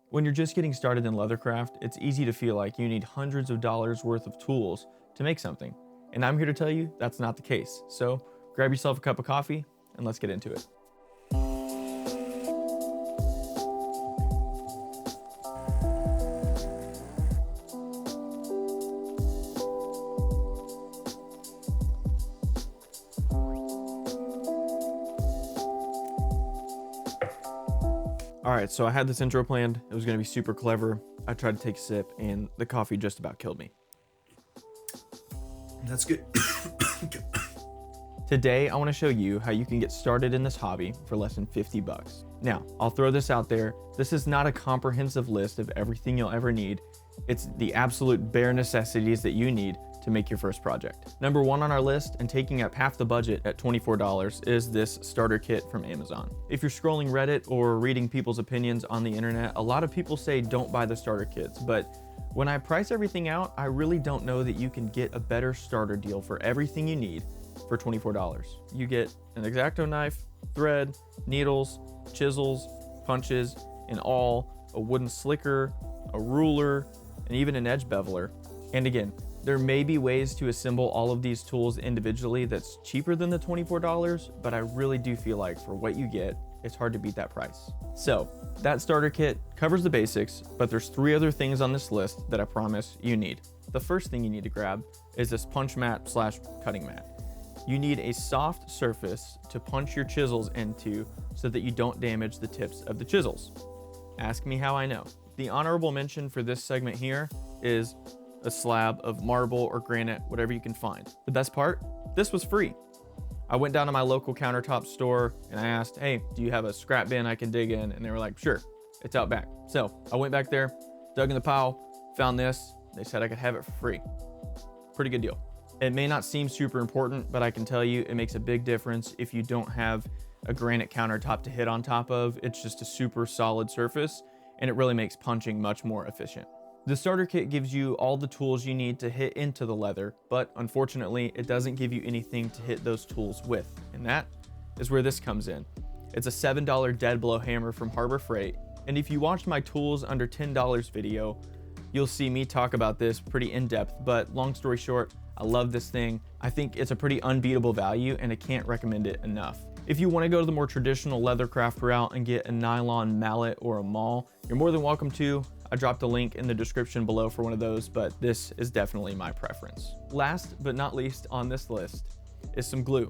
When you're just getting started in leathercraft, it's easy to feel like you need hundreds of dollars worth of tools to make something. And I'm here to tell you that's not the case. So grab yourself a cup of coffee and let's get into it. All right, so I had this intro planned. It was gonna be super clever. I tried to take a sip and the coffee just about killed me. That's good. Today, I wanna show you how you can get started in this hobby for less than 50 bucks. Now, I'll throw this out there. This is not a comprehensive list of everything you'll ever need. It's the absolute bare necessities that you need to make your first project. Number one on our list, and taking up half the budget at $24, is this starter kit from Amazon. If you're scrolling Reddit or reading people's opinions on the internet, a lot of people say don't buy the starter kits, but when I price everything out, I really don't know that you can get a better starter deal for everything you need for $24. You get an X-Acto knife, thread, needles, chisels, punches, and all, a wooden slicker, a ruler, and even an edge beveler. And again, there may be ways to assemble all of these tools individually that's cheaper than the $24, but I really do feel like for what you get, it's hard to beat that price. So that starter kit covers the basics, but there's 3 other things on this list that I promise you need. The first thing you need to grab is this punch mat / cutting mat. You need a soft surface to punch your chisels into so that you don't damage the tips of the chisels. Ask me how I know. The honorable mention for this segment here is a slab of marble or granite, whatever you can find. The best part, this was free. I went down to my local countertop store and I asked, hey, do you have a scrap bin I can dig in? And they were like, sure, it's out back. So I went back there, dug in the pile, found this. They said I could have it for free. Pretty good deal. It may not seem super important, but I can tell you it makes a big difference if you don't have a granite countertop to hit on top of. It's just a super solid surface and it really makes punching much more efficient. The starter kit gives you all the tools you need to hit into the leather, but unfortunately, it doesn't give you anything to hit those tools with, and that is where this comes in. It's a $7 dead blow hammer from Harbor Freight, and if you watched my tools under $10 video, you'll see me talk about this pretty in depth, but long story short, I love this thing. I think it's a pretty unbeatable value, and I can't recommend it enough. If you want to go to the more traditional leathercraft route and get a nylon mallet or a maul, you're more than welcome to. I dropped a link in the description below for one of those, but this is definitely my preference. Last but not least on this list is some glue.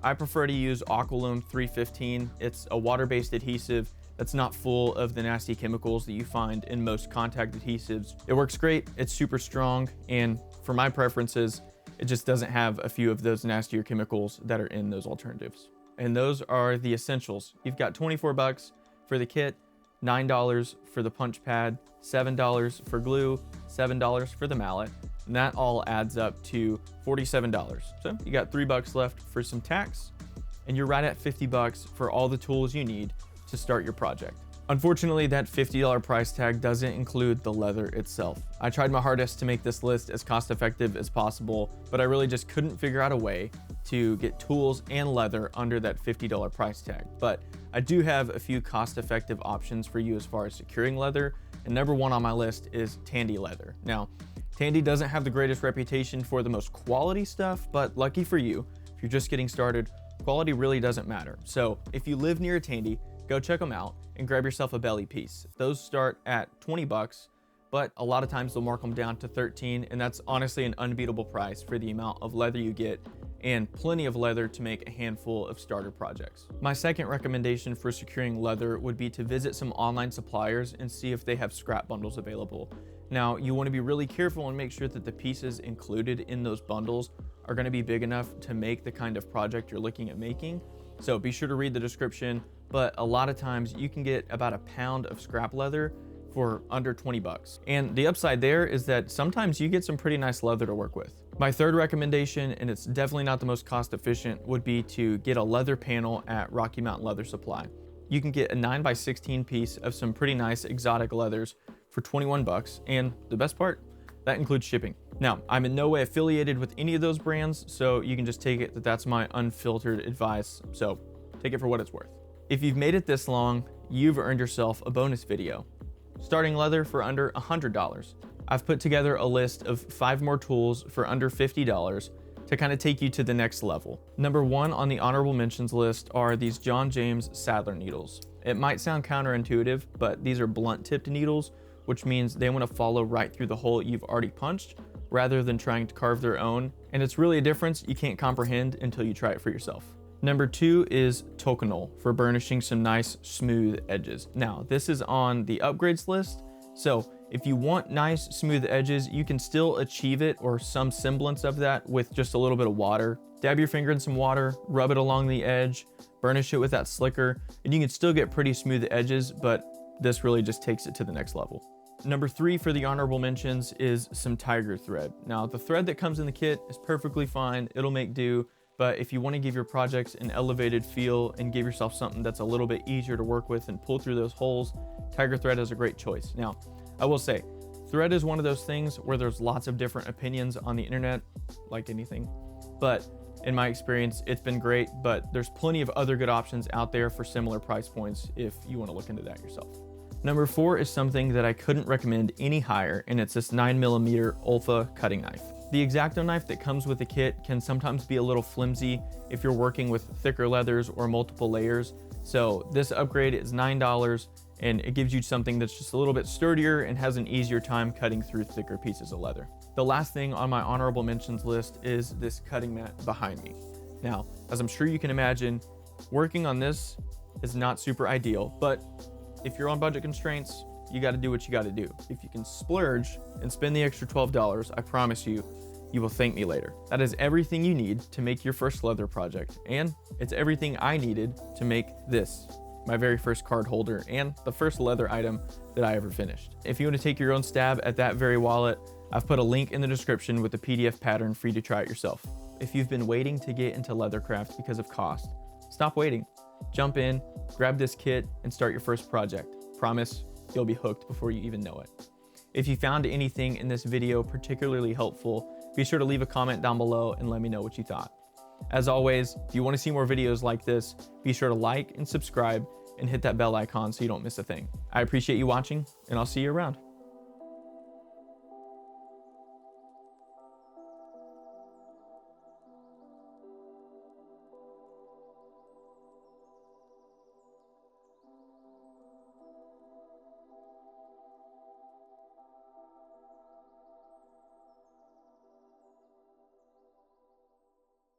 I prefer to use Aquilim 315. It's a water-based adhesive that's not full of the nasty chemicals that you find in most contact adhesives. It works great, it's super strong, and for my preferences, it just doesn't have a few of those nastier chemicals that are in those alternatives. And those are the essentials. You've got 24 bucks for the kit, $9 for the punch pad, $7 for glue, $7 for the mallet, and that all adds up to $47. So you got $3 left for some tax, and you're right at 50 bucks for all the tools you need to start your project. Unfortunately, that $50 price tag doesn't include the leather itself. I tried my hardest to make this list as cost effective as possible, but I really just couldn't figure out a way to get tools and leather under that $50 price tag. But I do have a few cost-effective options for you as far as securing leather, and number one on my list is Tandy leather. Now, Tandy doesn't have the greatest reputation for the most quality stuff, but lucky for you, if you're just getting started, quality really doesn't matter. So if you live near a Tandy, go check them out and grab yourself a belly piece. Those start at 20 bucks, but a lot of times they'll mark them down to 13, and that's honestly an unbeatable price for the amount of leather you get and plenty of leather to make a handful of starter projects. My second recommendation for securing leather would be to visit some online suppliers and see if they have scrap bundles available. Now, you want to be really careful and make sure that the pieces included in those bundles are going to be big enough to make the kind of project you're looking at making. So be sure to read the description, but a lot of times you can get about a pound of scrap leather for under 20 bucks. And the upside there is that sometimes you get some pretty nice leather to work with. My third recommendation, and it's definitely not the most cost efficient, would be to get a leather panel at Rocky Mountain Leather Supply. You can get a 9x16 piece of some pretty nice exotic leathers for 21 bucks, and the best part, that includes shipping. Now, I'm in no way affiliated with any of those brands, so you can just take it that that's my unfiltered advice, so take it for what it's worth. If you've made it this long, you've earned yourself a bonus video. starting leather for under $100. I've put together a list of 5 more tools for under $50 to kind of take you to the next level. Number 1 on the honorable mentions list are these John James Sadler needles. It might sound counterintuitive, but these are blunt tipped needles, which means they want to follow right through the hole you've already punched rather than trying to carve their own. And it's really a difference you can't comprehend until you try it for yourself. Number 2 is Tokonole for burnishing some nice smooth edges. Now, this is on the upgrades list, so if you want nice smooth edges, you can still achieve it or some semblance of that with just a little bit of water. Dab your finger in some water, rub it along the edge, burnish it with that slicker, and you can still get pretty smooth edges, but this really just takes it to the next level. Number 3 for the honorable mentions is some tiger thread. Now, the thread that comes in the kit is perfectly fine, it'll make do, but if you want to give your projects an elevated feel and give yourself something that's a little bit easier to work with and pull through those holes, tiger thread is a great choice. Now, I will say, thread is one of those things where there's lots of different opinions on the internet, like anything, but in my experience, it's been great, but there's plenty of other good options out there for similar price points if you want to look into that yourself. Number 4 is something that I couldn't recommend any higher, and it's this 9mm OLFA cutting knife. The X-Acto knife that comes with the kit can sometimes be a little flimsy if you're working with thicker leathers or multiple layers, so this upgrade is $9, and it gives you something that's just a little bit sturdier and has an easier time cutting through thicker pieces of leather. The last thing on my honorable mentions list is this cutting mat behind me. Now, as I'm sure you can imagine, working on this is not super ideal, but if you're on budget constraints, you got to do what you got to do. If you can splurge and spend the extra $12, I promise you, you will thank me later. That is everything you need to make your first leather project, and it's everything I needed to make this, my very first card holder and the first leather item that I ever finished. If you want to take your own stab at that very wallet, I've put a link in the description with the PDF pattern for you to try it yourself. If you've been waiting to get into Leathercraft because of cost, stop waiting. Jump in, grab this kit, and start your first project. Promise, you'll be hooked before you even know it. If you found anything in this video particularly helpful, be sure to leave a comment down below and let me know what you thought. As always, if you want to see more videos like this, be sure to like and subscribe and hit that bell icon so you don't miss a thing. I appreciate you watching, and I'll see you around.